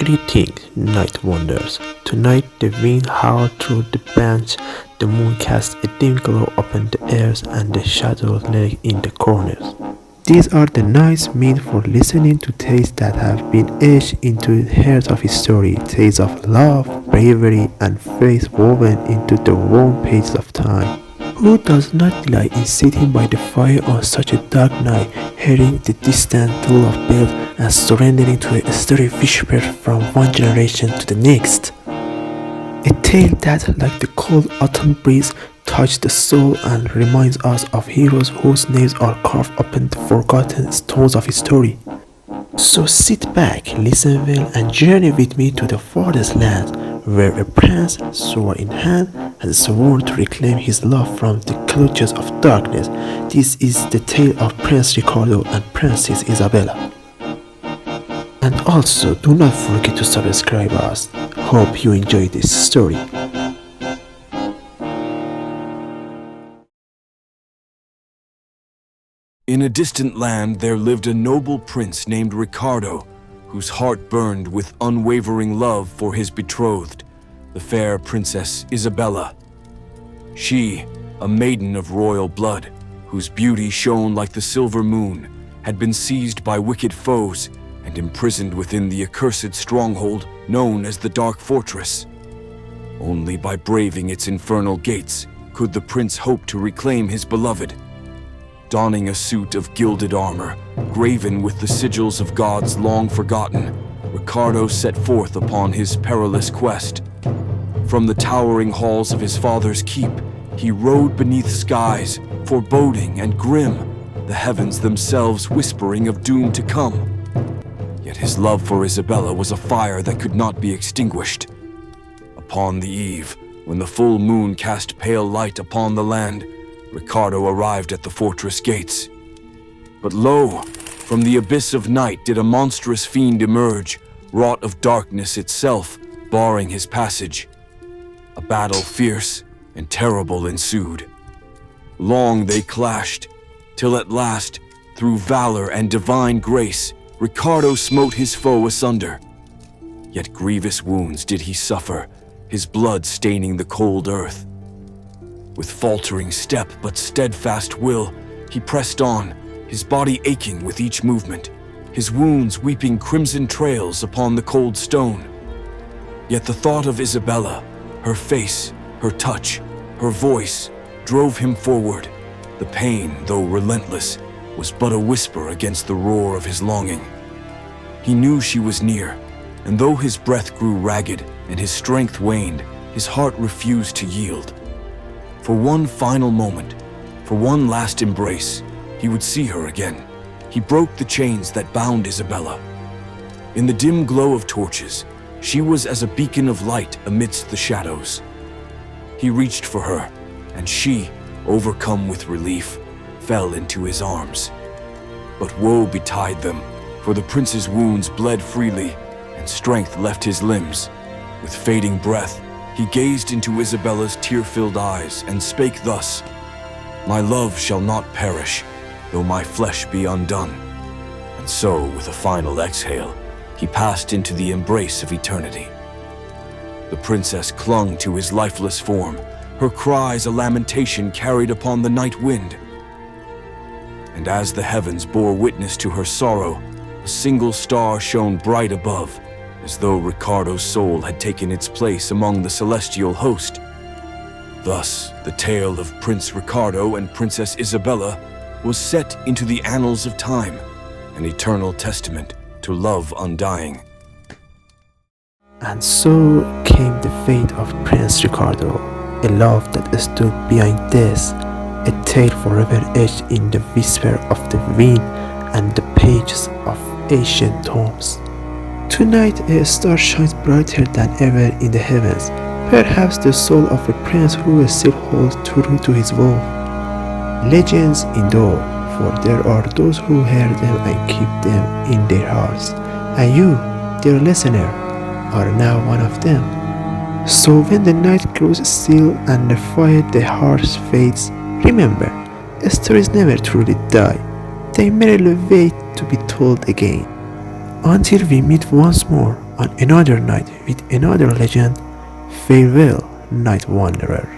Greetings, night wanderers. Tonight the wind howled through the branch, the moon cast a dim glow upon the earth, and the shadows lay in the corners. These are the nights meant for listening to tales that have been etched into the heart of history, tales of love, bravery, and faith woven into the worn pages of time. Who does not delight in sitting by the fire on such a dark night, hearing the distant toll of bells and surrendering to a story whispered from one generation to the next? A tale that, like the cold autumn breeze, touches the soul and reminds us of heroes whose names are carved upon the forgotten stones of history. So sit back, listen well, and journey with me to the farthest land, where a prince, sword in hand, has sworn to reclaim his love from the clutches of darkness. This is the tale of Prince Ricardo and Princess Isabella. And also, do not forget to subscribe us. Hope you enjoy this story. In a distant land there lived a noble prince named Ricardo, whose heart burned with unwavering love for his betrothed, the fair Princess Isabella. She, a maiden of royal blood, whose beauty shone like the silver moon, had been seized by wicked foes and imprisoned within the accursed stronghold known as the Dark Fortress. Only by braving its infernal gates could the prince hope to reclaim his beloved. Donning a suit of gilded armor, graven with the sigils of gods long forgotten, Ricardo set forth upon his perilous quest. From the towering halls of his father's keep, he rode beneath skies, foreboding and grim, the heavens themselves whispering of doom to come. Yet his love for Isabella was a fire that could not be extinguished. Upon the eve, when the full moon cast pale light upon the land, Ricardo arrived at the fortress gates. But lo, from the abyss of night did a monstrous fiend emerge, wrought of darkness itself, barring his passage. A battle fierce and terrible ensued. Long they clashed, till at last, through valor and divine grace, Ricardo smote his foe asunder. Yet grievous wounds did he suffer, his blood staining the cold earth. With faltering step but steadfast will, he pressed on, his body aching with each movement, his wounds weeping crimson trails upon the cold stone. Yet the thought of Isabella, her face, her touch, her voice, drove him forward. The pain, though relentless, was but a whisper against the roar of his longing. He knew she was near, and though his breath grew ragged and his strength waned, his heart refused to yield. For one final moment, for one last embrace, he would see her again. He broke the chains that bound Isabella. In the dim glow of torches, she was as a beacon of light amidst the shadows. He reached for her, and she, overcome with relief, fell into his arms. But woe betide them, for the prince's wounds bled freely, and strength left his limbs. With fading breath, he gazed into Isabella's tear-filled eyes and spake thus, "My love shall not perish, though my flesh be undone." And so, with a final exhale, he passed into the embrace of eternity. The princess clung to his lifeless form, her cries a lamentation carried upon the night wind. And as the heavens bore witness to her sorrow, a single star shone bright above, as though Ricardo's soul had taken its place among the celestial host. Thus, the tale of Prince Ricardo and Princess Isabella was set into the annals of time, an eternal testament to love undying. And so came the fate of Prince Ricardo, a love that stood behind death, a tale forever etched in the whisper of the wind and the pages of ancient tomes. Tonight a star shines brighter than ever in the heavens, perhaps the soul of a prince who still holds true to his vow. Legends endure, for there are those who hear them and keep them in their hearts, and you, dear listener, are now one of them. So when the night grows still and the fire the heart fades, remember, stories never truly die, they merely wait to be told again. Until we meet once more. on another night with another legend. Farewell, night wanderer.